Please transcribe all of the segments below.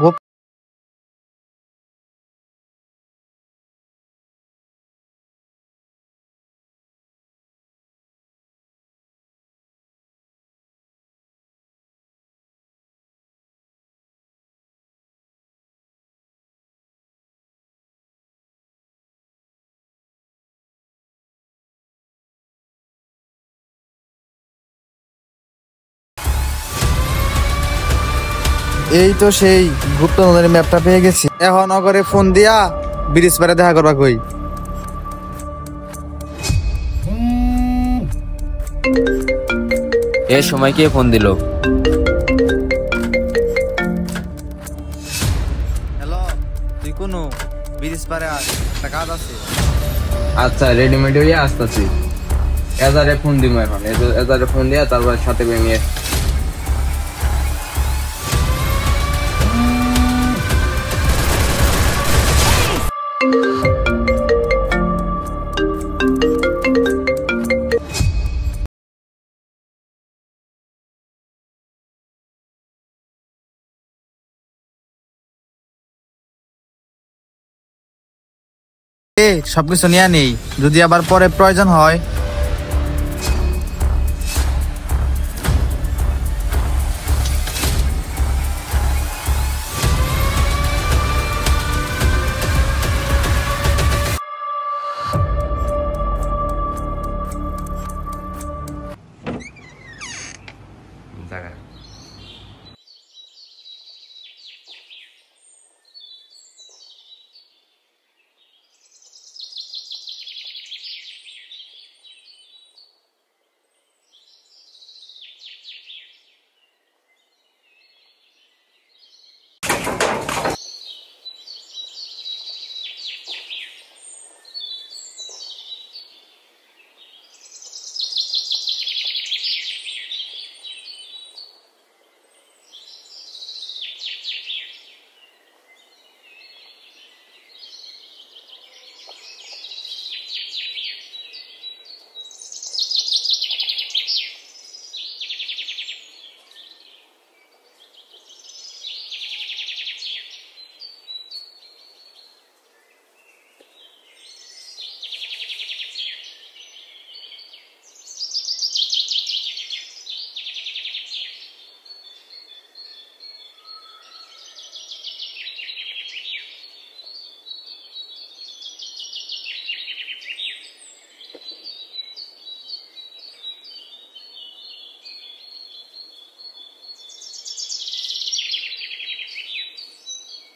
গুপ- এই তো সেই গুপ্ত নদীর ম্যাপটা পেয়ে গেছি। এখন নগরে ফোন দিয়া ব্রিজ পারে দেখা করবা কই। এ সময় কে ফোন দিল? হ্যালো, তুই কোনো ব্রিজ পারে আয়, একটা কাজ আছে। আচ্ছা, রেডিমেড হইয়া আসতেছি। এজারে ফোন দিব এখন, এজারে ফোন দিয়া তারপর সাথে ভেঙে। সবকিছু নিয়ে নেই, যদি আবার পরে প্রয়োজন হয়।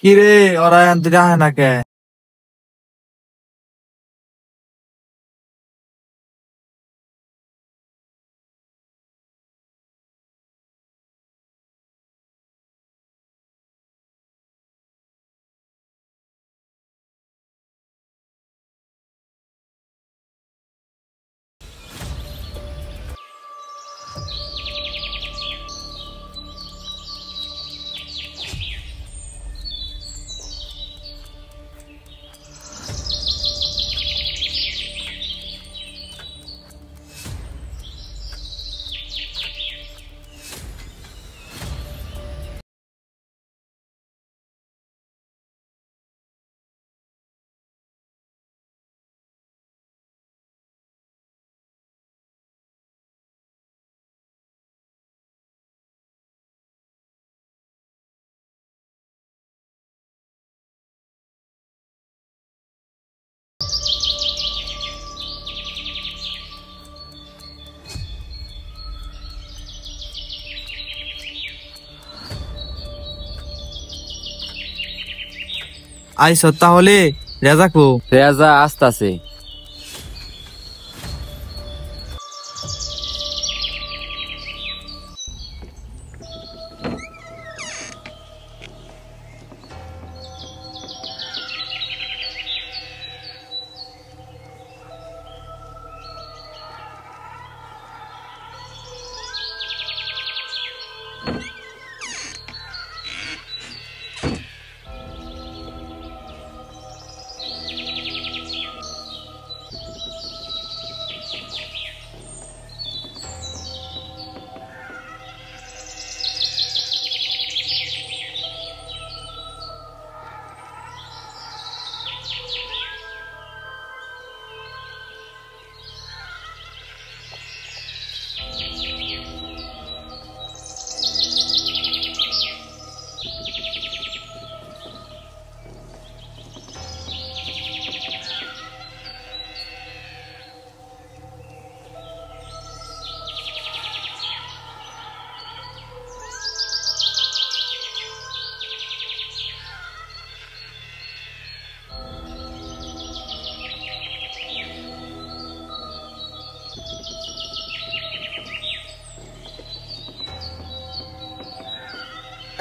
কিরে, ওরা আনতে যায় না কে? আইস তাহলে, রেজা কো? রেজা আসতাছে।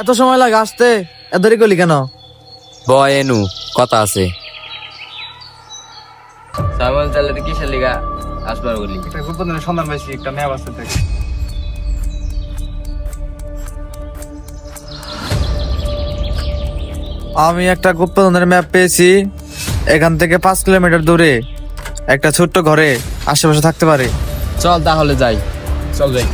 এত সময় লাগে আসতে, এত দেরি করলি কেন? বয় এনু কথা আছে। সাইমন তাহলে কিসের লিগা আসবার বলি? একটা গুপ্তধনের সন্ধান পাইছি, একটা ম্যাপ আছে দেখ। আমি একটা গুপ্তধনের ম্যাপ পেয়েছি। এখান থেকে 5 কিলোমিটার দূরে একটা ছোট্ট ঘরে আশেপাশে থাকতে পারে। চল তাহলে যাই। চল যাই।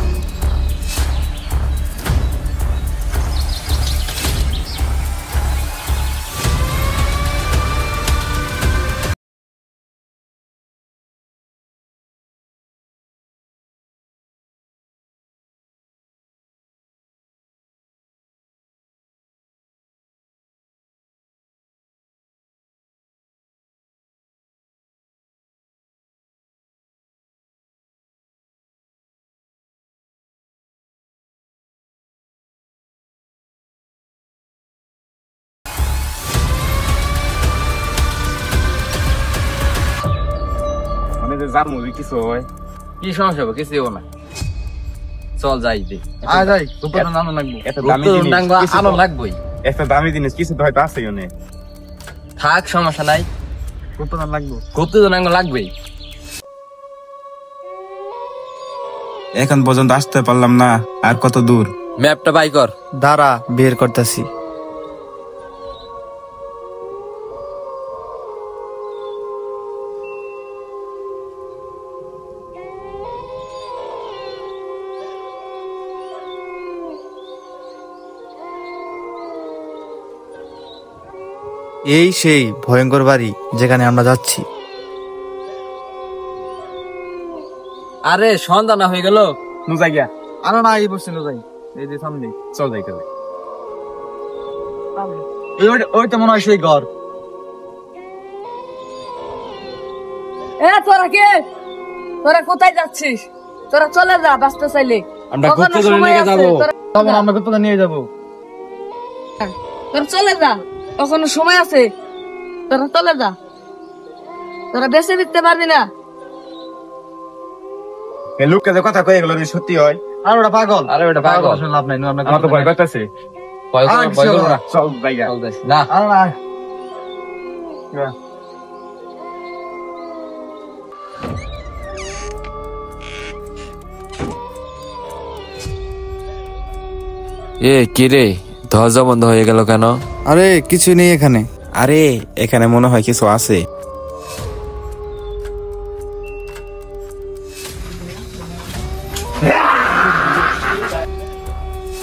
কি সমস্যা হবে? কিছু না, চল যাই। যাই, গুপ্তধন আনো লাগবে। আলো লাগবেই, একটা দামি জিনিস কিছু তো হয়তো আছে থাক সমস্যা নাই। গুপ্তধন লাগবে, গুপ্তধন লাগবেই। এখন পর্যন্ত আসতে পারলাম না, আর কত দূর? ম্যাপটা বাই কর। দাঁড়া বের করতেছি। এই সেই ভয়ঙ্কর বাড়ি যেখানে আমরা যাচ্ছি। আরে সন্ধ্যা না হয়ে গেল? নু যাই গিয়া, আরে না, এই বসছে যাই, এই যে সামনে। চল যাই তাহলে। ওইটা মনে হয় সেই ঘর। তোরা কে? তোরা কোথায় যাচ্ছিস? তোরা চলে যা, বাঁচতে চাইলে। আমরা কখনো গুপ্তধন সময় নিয়ে আছে, যাবো। তোরা আমরা গুপ্তধন নিয়ে যাবো। তোরা চলে যা, কখনো সময় আছে, তোরা চলে যা। তোরা বেঁচে দিতে পারবি না। এই লোকটা যে কথা কয়ে গেল সত্যি হয়? আর ওটা পাগল। আরে ওটা পাগল। আসলে লাভ নাই। আমার তো ভয় করতেছে। ভয় করো না। চল যাই গিয়া। চল যাই। না আরে না। এ কি রে, দরজা বন্ধ হয়ে গেল কেন? আরে কিছু নেই এখানে। আরে এখানে মনে হয় কিছু আছে।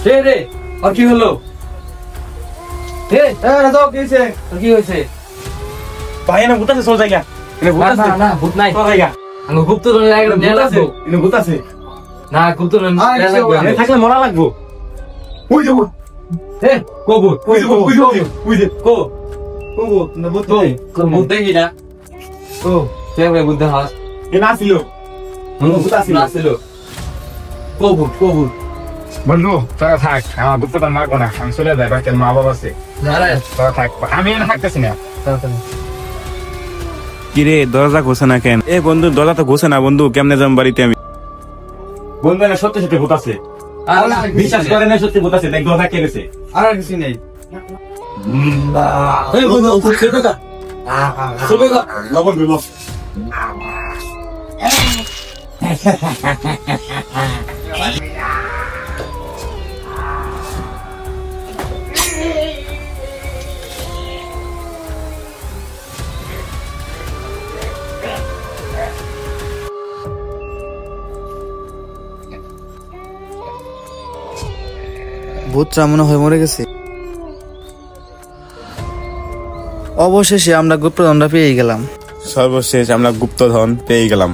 কে রে, আর কি হলো? হে, কি হয়েছে? ভাই না ভূত আছে, চল যাই গিয়া। এনে ভূত আছে? না ভূত নাই। চল যাই গিয়া। আমি গুপ্তধন নিয়ে লাগবো। এনে ভূত আছে? না গুপ্তধন নিয়ে লাগবো। এনে থাকলে মরা লাগবো। ওই যাবো। হে, কবুল। ওই যাবো, ওই যাবো, ওই যে। কো, না ভূত কো, নেই। ভূত দেখি না। ও, কেমনে ভূত দেখাস? এ না ছিল। ভূত আছিল। না ছিল। কবুল, কবুল। বন্ধু তোরা থাক, আমার গুপ্তধন মারবো না, আমি চলে যাই, বাচ্চার মা বাবা আছে। আরে, তোরা থাক, আমি এনে থাকতেছি না। কিরে দরজা ঘুষে না কেন? এ বন্ধু দরজা তো ঘুষে না বন্ধু, কেমনে যাম বাড়িতে আমি? বন্ধু না সত্যি সত্যি ভূত আছে, বিশ্বাস করে না, সত্যি ভূত আছে, দেখ দরজা কে গেছে। আর কিছু নেই। এই বন্ধু, চলে যা। চলে যা। লবণ দিব। ভূতরা মনে হয় মরে গেছে। অবশেষে আমরা গুপ্তধনটা পেয়ে গেলাম। সর্বশেষ আমরা গুপ্তধন পেয়ে গেলাম।